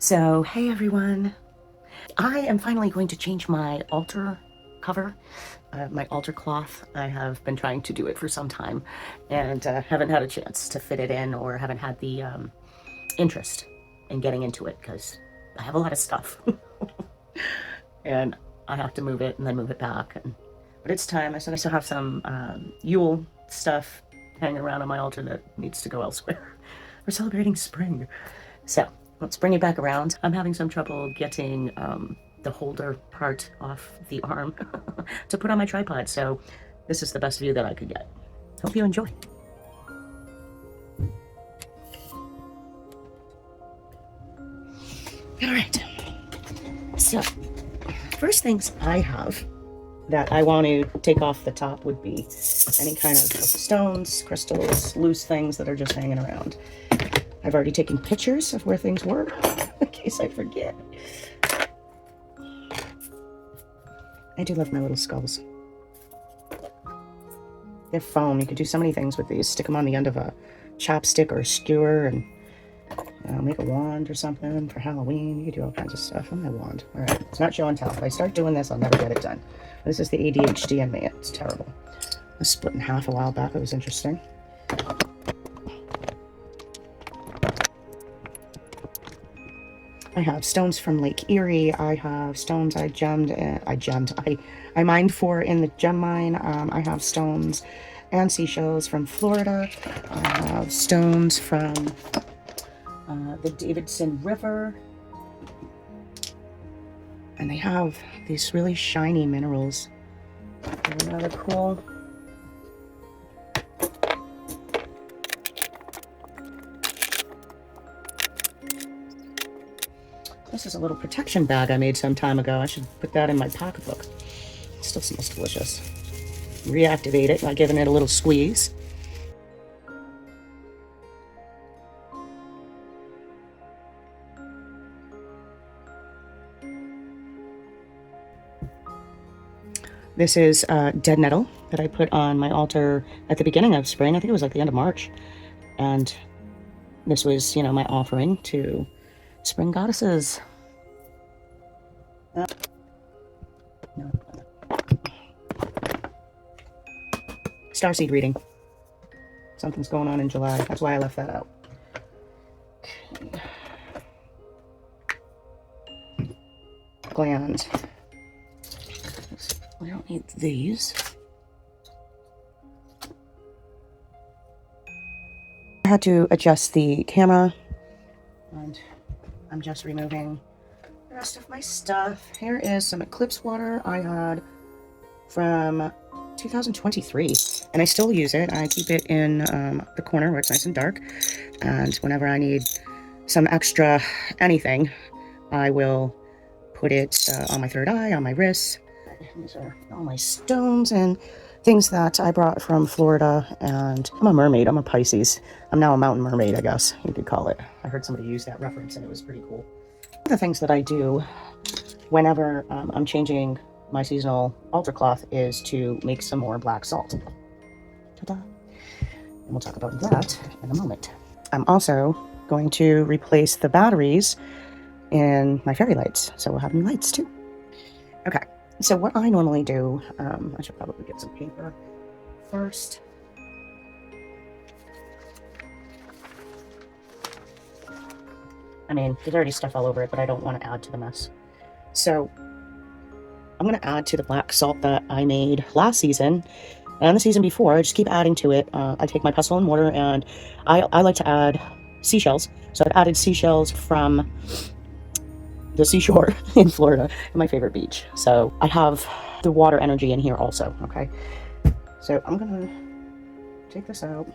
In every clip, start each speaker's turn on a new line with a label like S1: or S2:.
S1: So, hey everyone. I am finally going to change my altar cover, my altar cloth. I have been trying to do it for some time and haven't had a chance to fit it in, or haven't had the interest in getting into it because I have a lot of stuff and I have to move it and then move it back. But it's time. I still have some Yule stuff hanging around on my altar that needs to go elsewhere. We're celebrating spring. So let's bring it back around. I'm having some trouble getting the holder part off the arm to put on my tripod, so this is the best view that I could get. Hope you enjoy. All right, so first things I have that I want to take off the top would be any kind of stones, crystals, loose things that are just hanging around. I've already taken pictures of where things were in case I forget. I do love my little skulls. They're foam. You could do so many things with these. Stick them on the end of a chopstick or a skewer and make a wand or something for Halloween. You could do all kinds of stuff on my wand. All right, it's not show and tell. If I start doing this, I'll never get it done. This is the ADHD in me. It's terrible. I was split in half a while back. It was interesting. I have stones from Lake Erie. I have stones I mined for in the gem mine. I have stones and seashells from Florida. I have stones from the Davidson River. And they have these really shiny minerals. They're rather cool. This is a little protection bag I made some time ago. I should put that in my pocketbook. It still smells delicious. Reactivate it by giving it a little squeeze. This is dead nettle that I put on my altar at the beginning of spring. I think it was like the end of March. And this was, my offering to spring goddesses. Starseed reading. Something's going on in July. That's why I left that out. Okay. Glands. We don't need these. I had to adjust the camera, and I'm just removing the rest of my stuff. Here is some Eclipse water I had from 2023, and I still use it. I keep it in the corner where it's nice and dark, and whenever I need some extra anything, I will put it on my third eye, on my wrists. These are all my stones and things that I brought from Florida. And I'm a mermaid. I'm a Pisces. I'm now a mountain mermaid, I guess you could call it. I heard somebody use that reference and it was pretty cool. One of the things that I do whenever I'm changing my seasonal altar cloth is to make some more black salt. Ta-da! And we'll talk about that in a moment. I'm also going to replace the batteries in my fairy lights, so we'll have new lights too. Okay. So what I normally do, I should probably get some paper first. I mean, there's already stuff all over it, but I don't want to add to the mess. So I'm going to add to the black salt that I made last season and the season before. I just keep adding to it. I take my pestle and mortar, and I like to add seashells. So I've added seashells from the seashore in Florida, my favorite beach. So I have the water energy in here also, okay? So I'm gonna take this out.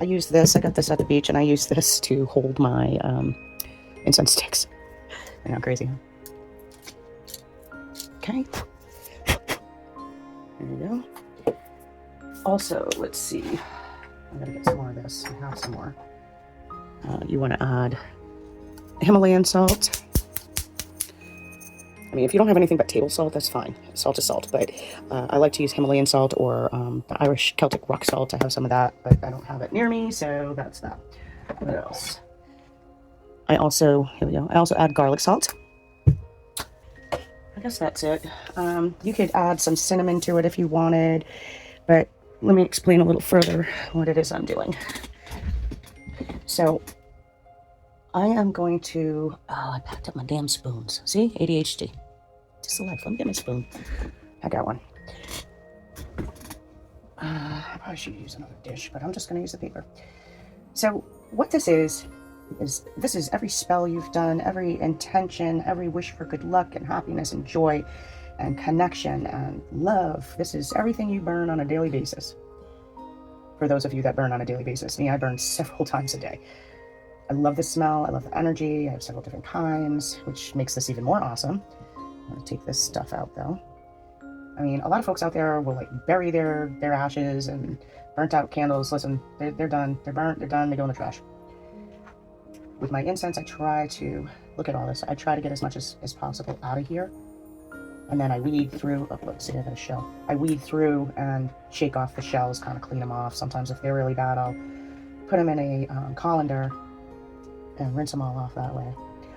S1: I use this, I got this at the beach, and I use this to hold my incense sticks. Isn't that crazy, huh? Okay. There you go. Also, let's see. I'm gonna get some more of this. I have some more. You wanna add Himalayan salt. I mean, if you don't have anything but table salt, that's fine. Salt is salt, but I like to use Himalayan salt or the Irish Celtic rock salt. I have some of that, but I don't have it near me, so that's that. What else? I also, here we go, I also add garlic salt. I guess that's it. You could add some cinnamon to it if you wanted, but let me explain a little further what it is I'm doing. So I am going to, oh, I packed up my damn spoons. See, ADHD. Just a life. Let me get my spoon. I got one. I probably should use another dish, but I'm just going to use the paper. So what this is this is every spell you've done, every intention, every wish for good luck and happiness and joy and connection and love. This is everything you burn on a daily basis. For those of you that burn on a daily basis, me, I burn several times a day. I love the smell. I love the energy. I have several different kinds, which makes this even more awesome. I'm going to take this stuff out though. I mean, a lot of folks out there will like bury their ashes and burnt out candles. Listen, they're done. They're burnt. They're done. They go in the trash. With my incense, I try to look at all this. I try to get as much as possible out of here. And then I weed through. Oh, look, see, I got a shell. I weed through and shake off the shells, kind of clean them off. Sometimes if they're really bad, I'll put them in a colander and rinse them all off that way.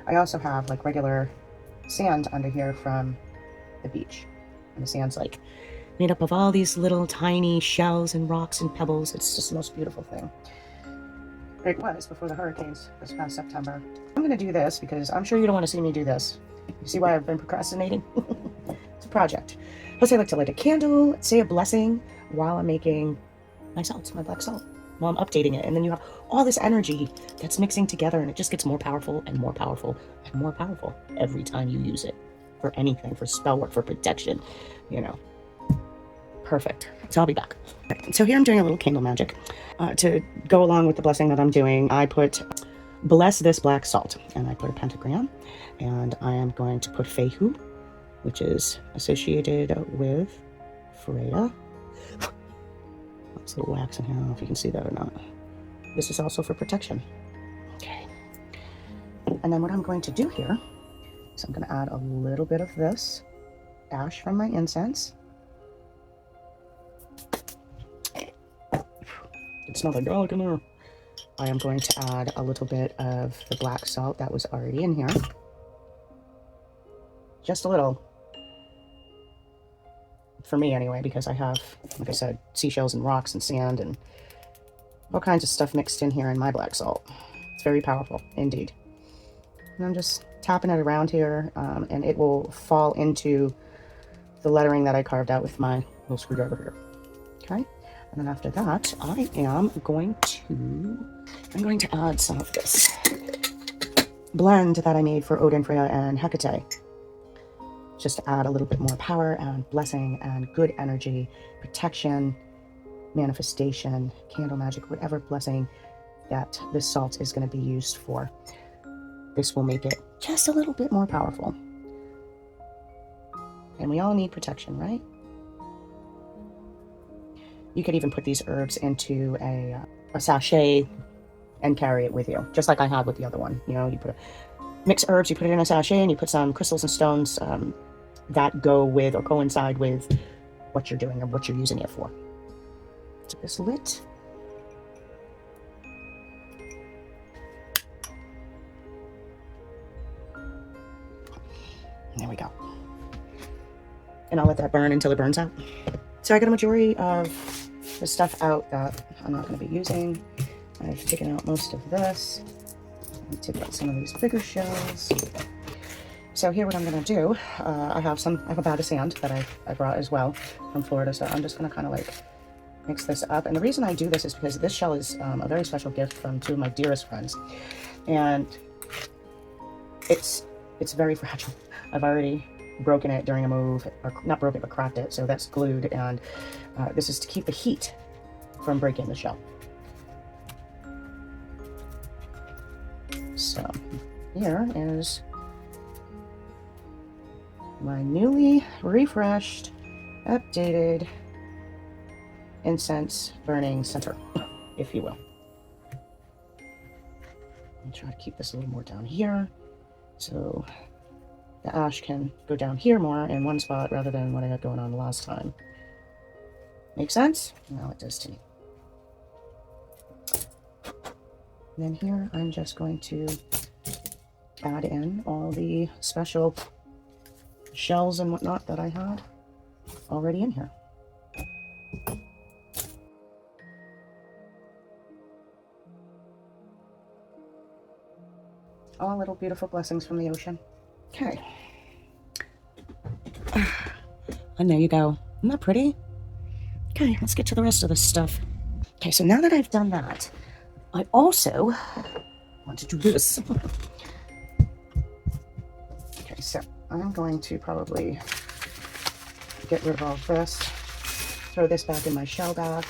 S1: I also have like regular sand under here from the beach. And the sand's like made up of all these little tiny shells and rocks and pebbles. It's just the most beautiful thing. It was before the hurricanes this past September. I'm going to do this because I'm sure you don't want to see me do this. You see why I've been procrastinating? It's a project. Plus I like to light a candle, say a blessing while I'm making my salts, my black salt, while I'm updating it. And then you have all this energy that's mixing together and it just gets more powerful and more powerful and more powerful every time you use it for anything, for spell work, for protection, you know. Perfect. So I'll be back. Okay, so here I'm doing a little candle magic. To go along with the blessing that I'm doing, I put bless this black salt, and I put a pentagram, and I am going to put Fehu, which is associated with Freya. There's a little wax in here. I don't know if you can see that or not. This is also for protection. Okay. And then what I'm going to do here is I'm going to add a little bit of this ash from my incense. It smells like garlic in there. I am going to add a little bit of the black salt that was already in here. Just a little. For me anyway, because I have, like I said, seashells and rocks and sand and all kinds of stuff mixed in here in my black salt. It's very powerful indeed. And I'm just tapping it around here, and it will fall into the lettering that I carved out with my little screwdriver here. Okay. And then after that, I'm going to add some of this blend that I made for Odin, Freya, and Hecate. Just to add a little bit more power and blessing and good energy, protection, manifestation, candle magic, whatever blessing that this salt is going to be used for. This will make it just a little bit more powerful. And we all need protection, right? You could even put these herbs into a sachet and carry it with you, just like I had with the other one. You know, you mix herbs, you put it in a sachet, and you put some crystals and stones that go with or coincide with what you're doing or what you're using it for. So this lit. There we go. And I'll let that burn until it burns out. So I got a majority of the stuff out that I'm not going to be using. I've taken out most of this. I'll take out some of these bigger shells. So here what I'm going to do, I have a bag of sand that I brought as well from Florida. So I'm just going to kind of like mix this up. And the reason I do this is because this shell is a very special gift from two of my dearest friends. And it's very fragile. I've already broken it during a move, or not broken, but cracked it, so that's glued, and this is to keep the heat from breaking the shell. So here is my newly refreshed, updated incense burning center, if you will. I'll try to keep this a little more down here, so the ash can go down here more in one spot rather than what I got going on the last time. Make sense? Now it does to me. And then here I'm just going to add in all the special shells and whatnot that I had already in here. All little beautiful blessings from the ocean. Okay. And there you go. Isn't that pretty? Okay, let's get to the rest of this stuff. Okay, so now that I've done that, I also want to do this. Okay, so I'm going to probably get rid of all of this, throw this back in my shell bag.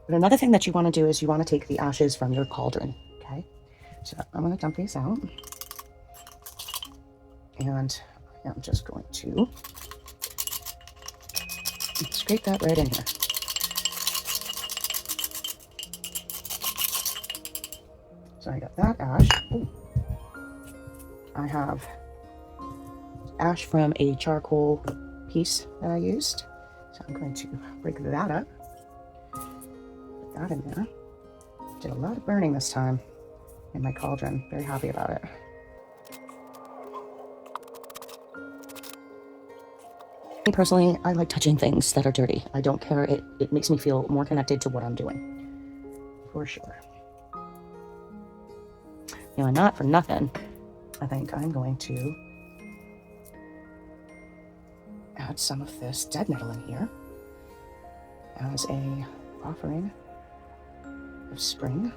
S1: But another thing that you want to do is you want to take the ashes from your cauldron, okay? So I'm going to dump these out. And I'm just going to scrape that right in here. So I got that ash. Ooh. I have ash from a charcoal piece that I used. So I'm going to break that up. Put that in there. Did a lot of burning this time in my cauldron. Very happy about it. Me personally, I like touching things that are dirty. I don't care. It makes me feel more connected to what I'm doing. For sure. You know, and not for nothing, I think I'm going to add some of this dead nettle in here as a offering of spring.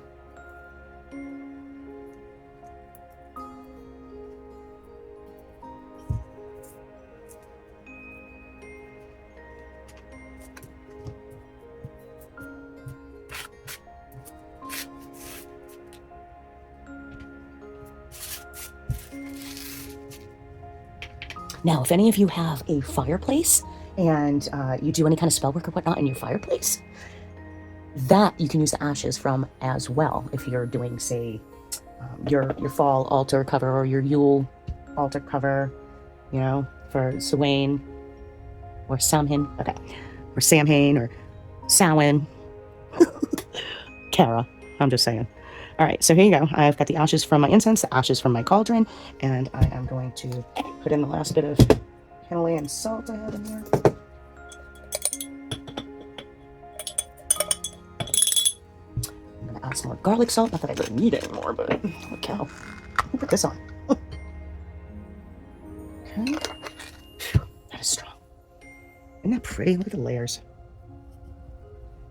S1: Now, if any of you have a fireplace and you do any kind of spell work or whatnot in your fireplace, that you can use the ashes from as well. If you're doing, say, your fall altar cover or your Yule altar cover, you know, for Samhain or Samhain, okay, or Samhain or Samhain, Kara, I'm just saying. All right, so here you go. I've got the ashes from my incense, the ashes from my cauldron, and I am going to put in the last bit of Himalayan salt I have in here. I'm going to add some more garlic salt. Not that I really need it anymore, but holy cow. Let me put this on. Okay. That is strong. Isn't that pretty? Look at the layers.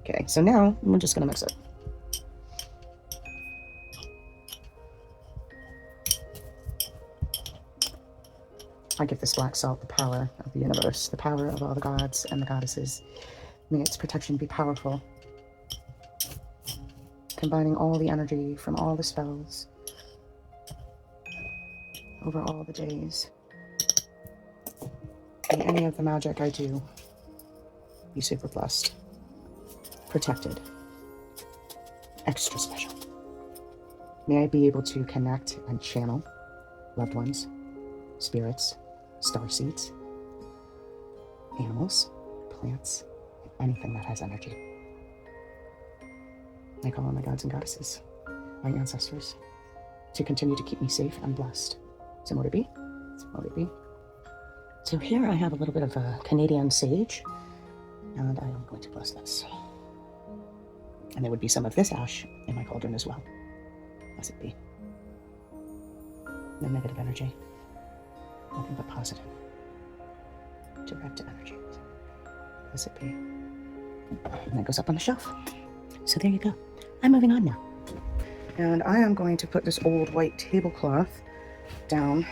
S1: Okay, so now I'm just going to mix it. I give this black salt the power of the universe, the power of all the gods and the goddesses. May its protection be powerful, combining all the energy from all the spells over all the days. May any of the magic I do be super blessed, protected, extra special. May I be able to connect and channel loved ones, spirits, starseeds, animals, plants, and anything that has energy. I call on my gods and goddesses, my ancestors, to continue to keep me safe and blessed. So mote it be. So mote it be. So here I have a little bit of Canadian sage, and I am going to bless this. And there would be some of this ash in my cauldron as well. Bless it be. No negative energy. Nothing but positive. Direct energy. Bless it be. And that goes up on the shelf. So there you go. I'm moving on now. And I am going to put this old white tablecloth down.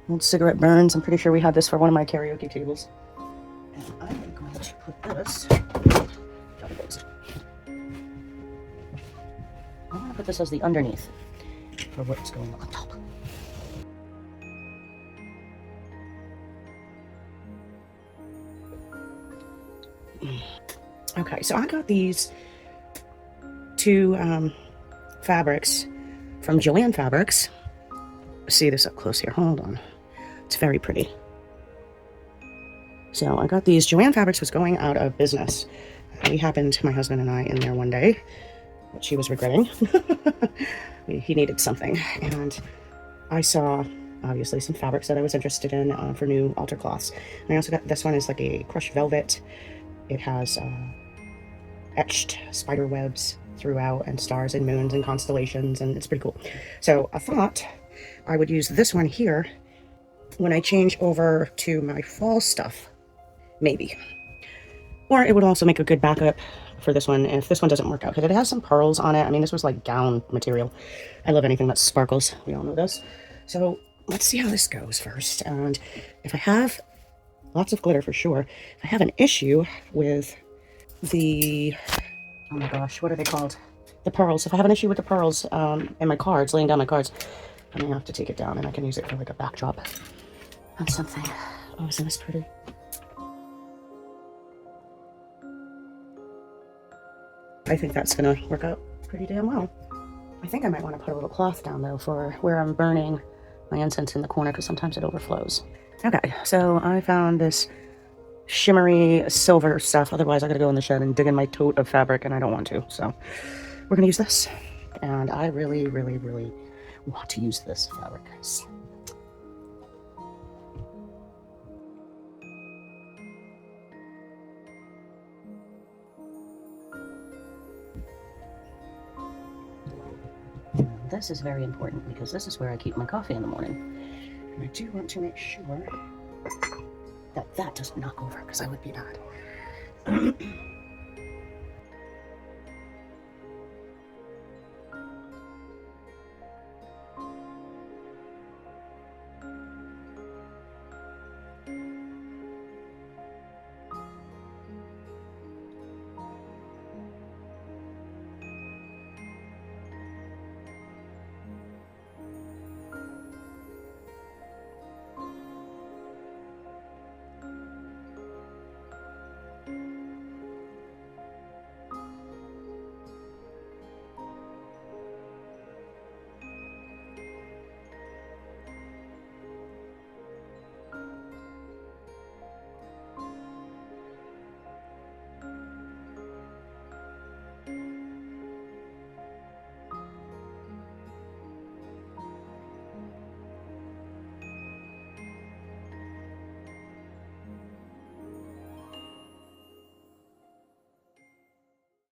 S1: Old cigarette burns. I'm pretty sure we had this for one of my karaoke tables. And I am going to put this. I'm going to put this as the underneath for what's going on top. Okay, so I got these two fabrics from Joann Fabrics. See this up close here. Hold on. It's very pretty. So I got these. Joann Fabrics was going out of business. We happened, my husband and I, in there one day. what she was regretting. He needed something, and I saw obviously some fabrics that I was interested in for new altar cloths. And I also got this one is like a crushed velvet. It has etched spider webs throughout and stars and moons and constellations, and it's pretty cool. So I thought I would use this one here when I change over to my fall stuff, maybe. Or it would also make a good backup for this one if this one doesn't work out, because it has some pearls on it. I mean, this was like gown material. I love anything that sparkles. We all know this. So let's see how this goes first. And if I have lots of glitter for sure, if I have an issue with the, oh my gosh, what are they called? The pearls. If I have an issue with the pearls in my cards, laying down my cards, I may have to take it down and I can use it for like a backdrop on something. Oh, isn't this pretty? I think that's gonna work out pretty damn well. I think I might want to put a little cloth down though for where I'm burning my incense in the corner, because sometimes it overflows. Okay, so I found this shimmery silver stuff. Otherwise I gotta go in the shed and dig in my tote of fabric, and I don't want to. So we're gonna use this. And I really, really, really want to use this fabric. This is very important because this is where I keep my coffee in the morning. And I do want to make sure that that doesn't knock over, because I would be mad.